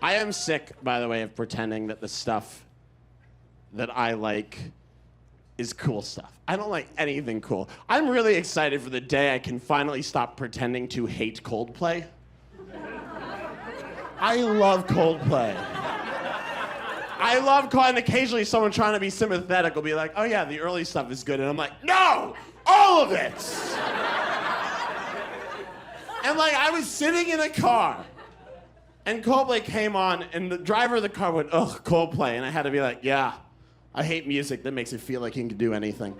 I am sick, by the way, of pretending that the stuff that I like is cool stuff. I don't like anything cool. I'm really excited for the day I can finally stop pretending to hate Coldplay. I love Coldplay. I love calling occasionally someone trying to be sympathetic will be like, oh yeah, the early stuff is good. And I'm like, no, all of it. And like, I was sitting in a car and Coldplay came on and the driver of the car went, ugh, Coldplay. And I had to be like, yeah, I hate music that makes it feel like you can do anything.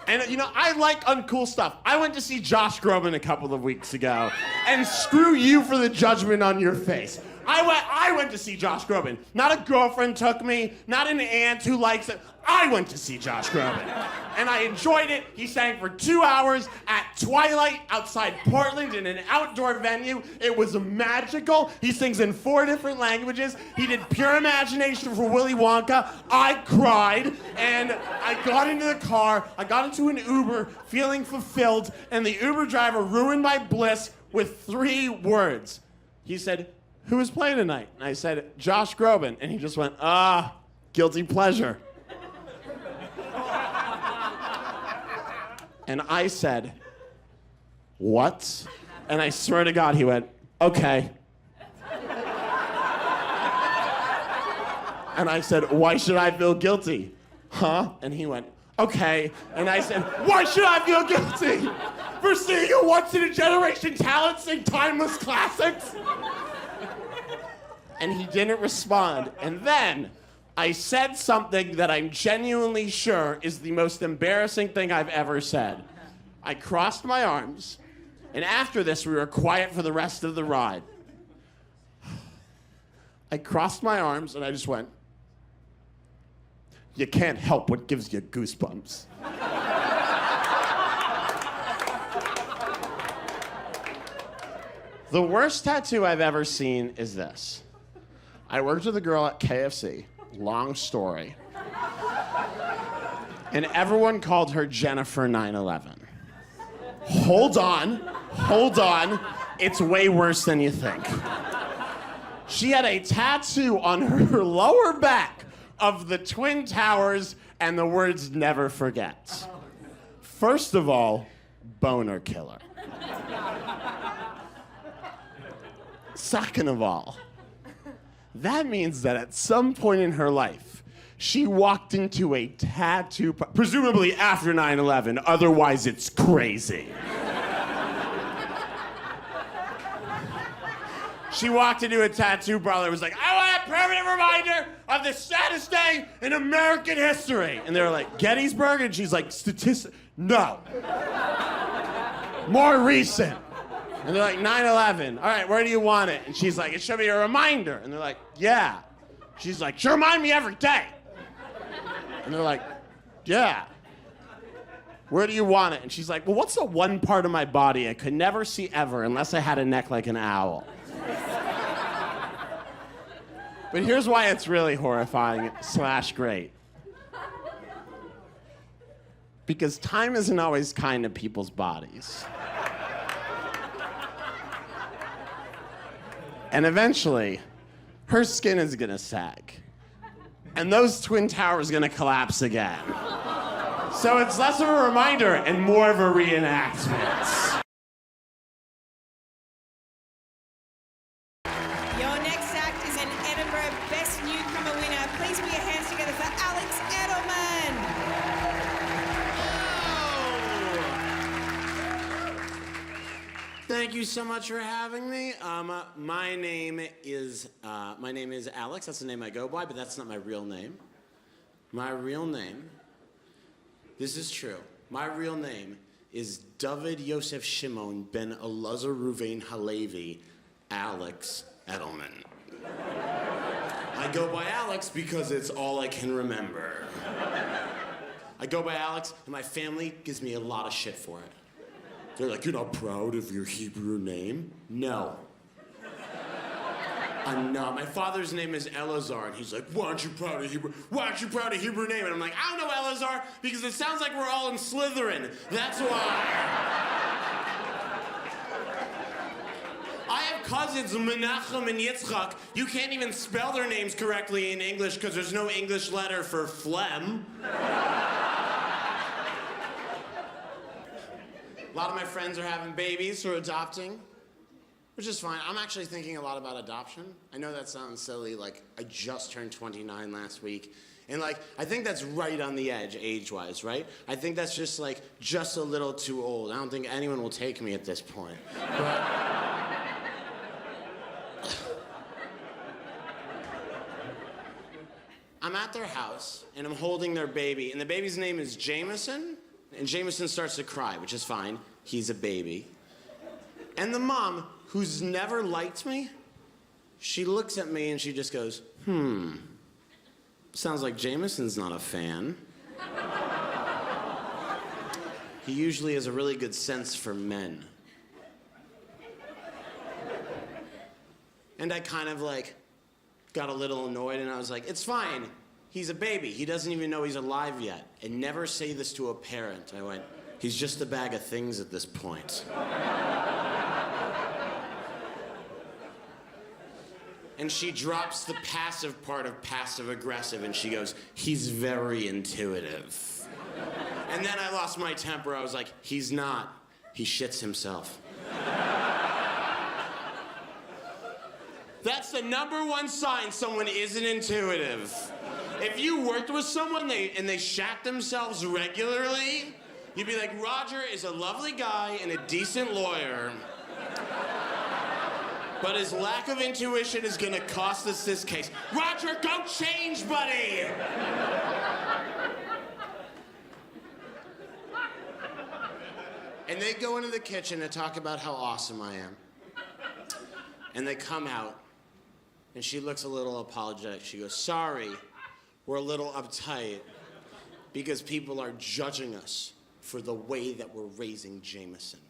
And, you know, I like uncool stuff. I went to see Josh Groban a couple of weeks ago, and screw you for the judgment on your face. I went to see Josh Groban. Not a girlfriend took me, not an aunt who likes it. I went to see Josh Groban. And I enjoyed it. He sang for 2 hours at twilight outside Portland in an outdoor venue. It was magical. He sings in 4 different languages. He did Pure Imagination for Willy Wonka. I cried, and I got into the car. I got into an Uber feeling fulfilled, and the Uber driver ruined my bliss with 3 words. He said, who is playing tonight? And I said, Josh Groban. And he just went, guilty pleasure. And I said, what? And I swear to God, he went, okay. And I said, why should I feel guilty? Huh? And he went, okay. And I said, why should I feel guilty? For seeing a once-in-a-generation talent sing timeless classics? And he didn't respond. And then I said something that I'm genuinely sure is the most embarrassing thing I've ever said. I crossed my arms, and after this, we were quiet for the rest of the ride. I crossed my arms, and I just went, you can't help what gives you goosebumps. The worst tattoo I've ever seen is this. I worked with a girl at KFC. Long story. And everyone called her Jennifer 9/11. Hold on. It's way worse than you think. She had a tattoo on her lower back of the Twin Towers and the words never forget. First of all, boner killer. Second of all, that means that at some point in her life, she walked into a tattoo, presumably after 9/11, otherwise it's crazy. She walked into a tattoo parlor and was like, I want a permanent reminder of the saddest day in American history. And they were like, Gettysburg? And she's like, no. More recent. And they're like, 9/11. All right, where do you want it? And she's like, it should be a reminder. And they're like, yeah. She's like, should remind me every day. And they're like, yeah. Where do you want it? And she's like, well, what's the one part of my body I could never see ever unless I had a neck like an owl? But here's why it's really horrifying / great. Because time isn't always kind to people's bodies. And eventually, her skin is gonna sag. And those Twin Towers are gonna collapse again. So it's less of a reminder and more of a reenactment. Your next act is an Edinburgh Best Newcomer winner. Please put your hands together for Alex Edelman. Thank you so much for having me. My name is Alex. That's the name I go by, but that's not my real name. My real name, this is true. My real name is David Yosef Shimon ben Elazar Ruvain Halevi, Alex Edelman. I go by Alex because it's all I can remember. I go by Alex, and my family gives me a lot of shit for it. They're like, you're not proud of your Hebrew name? No. I'm not. My father's name is Elazar, and he's like, why aren't you proud of Hebrew? Why aren't you proud of Hebrew name? And I'm like, I don't know, Elazar, because it sounds like we're all in Slytherin. That's why. cousins, Menachem and Yitzchak, you can't even spell their names correctly in English because there's no English letter for phlegm. A lot of my friends are having babies or adopting, which is fine. I'm actually thinking a lot about adoption. I know that sounds silly, like I just turned 29 last week. And like, I think that's right on the edge, age-wise, right? I think that's just like, just a little too old. I don't think anyone will take me at this point. But... I'm at their house, and I'm holding their baby, and the baby's name is Jameson, and Jameson starts to cry, which is fine. He's a baby. And the mom, who's never liked me, she looks at me and she just goes, sounds like Jameson's not a fan. He usually has a really good sense for men. And I kind of like got a little annoyed and I was like, it's fine. He's a baby. He doesn't even know he's alive yet. And never say this to a parent. I went, he's just a bag of things at this point. And she drops the passive part of passive-aggressive and she goes, he's very intuitive. And then I lost my temper. I was like, he's not. He shits himself. That's the #1 sign someone isn't intuitive. If you worked with someone and they shat themselves regularly, you'd be like, Roger is a lovely guy and a decent lawyer. But his lack of intuition is gonna cost us this case. Roger, go change, buddy! And they go into the kitchen and talk about how awesome I am. And they come out, and she looks a little apologetic. She goes, sorry, we're a little uptight because people are judging us for the way that we're raising Jameson.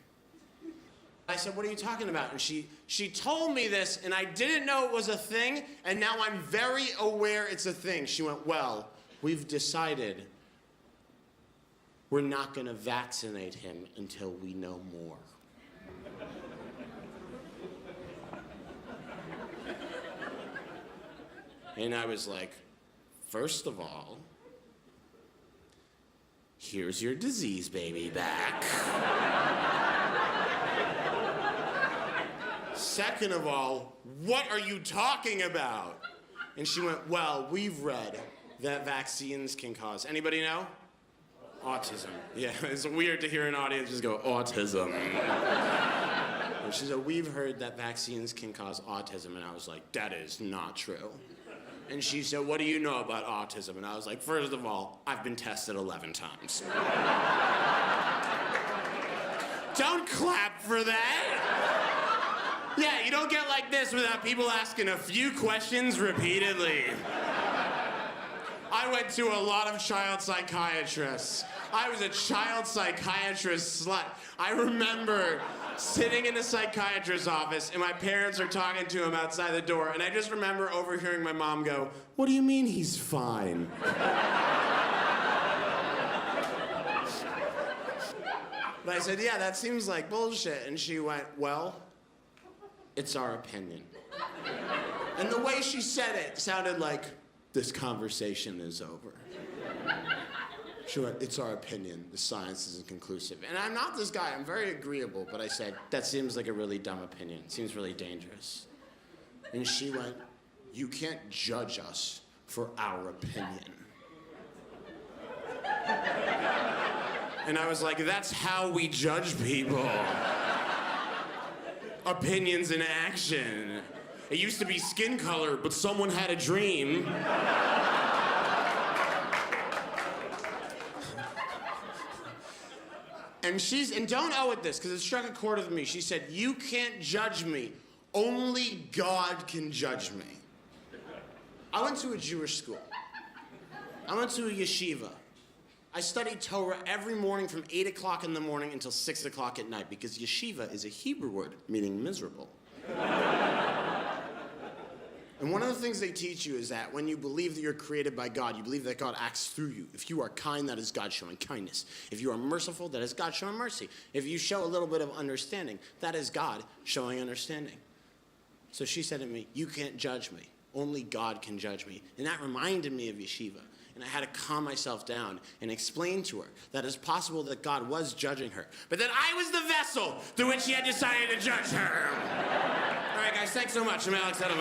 I said, what are you talking about? And she told me this, and I didn't know it was a thing, and now I'm very aware it's a thing. She went, well, we've decided we're not gonna vaccinate him until we know more. And I was like, first of all, here's your disease baby back. Second of all, what are you talking about? And she went, well, we've read that vaccines can cause, anybody know? Autism. Yeah, it's weird to hear an audience just go, autism. And she said, we've heard that vaccines can cause autism. And I was like, that is not true. And she said, what do you know about autism? And I was like, first of all, I've been tested 11 times. Don't clap for that. Yeah, you don't get like this without people asking a few questions repeatedly. I went to a lot of child psychiatrists. I was a child psychiatrist slut. I remember sitting in a psychiatrist's office and my parents are talking to him outside the door, and I just remember overhearing my mom go, what do you mean he's fine? But I said, yeah, that seems like bullshit. And she went, well, it's our opinion. And the way she said it sounded like, this conversation is over. She went, it's our opinion. The science isn't conclusive. And I'm not this guy. I'm very agreeable. But I said, that seems like a really dumb opinion. It seems really dangerous. And she went, you can't judge us for our opinion. And I was like, that's how we judge people. Opinions in action. It used to be skin color, but someone had a dream. And don't owe it this, because it struck a chord with me. She said, you can't judge me. Only God can judge me. I went to a Jewish school. I went to a yeshiva. I studied Torah every morning from 8 o'clock in the morning until 6 o'clock at night, because yeshiva is a Hebrew word meaning miserable. And one of the things they teach you is that when you believe that you're created by God, you believe that God acts through you. If you are kind, that is God showing kindness. If you are merciful, that is God showing mercy. If you show a little bit of understanding, that is God showing understanding. So she said to me, "You can't judge me. Only God can judge me." And that reminded me of yeshiva. And I had to calm myself down and explain to her that it's possible that God was judging her, but that I was the vessel through which he had decided to judge her. All right, guys, thanks so much. I'm Alex Edelman.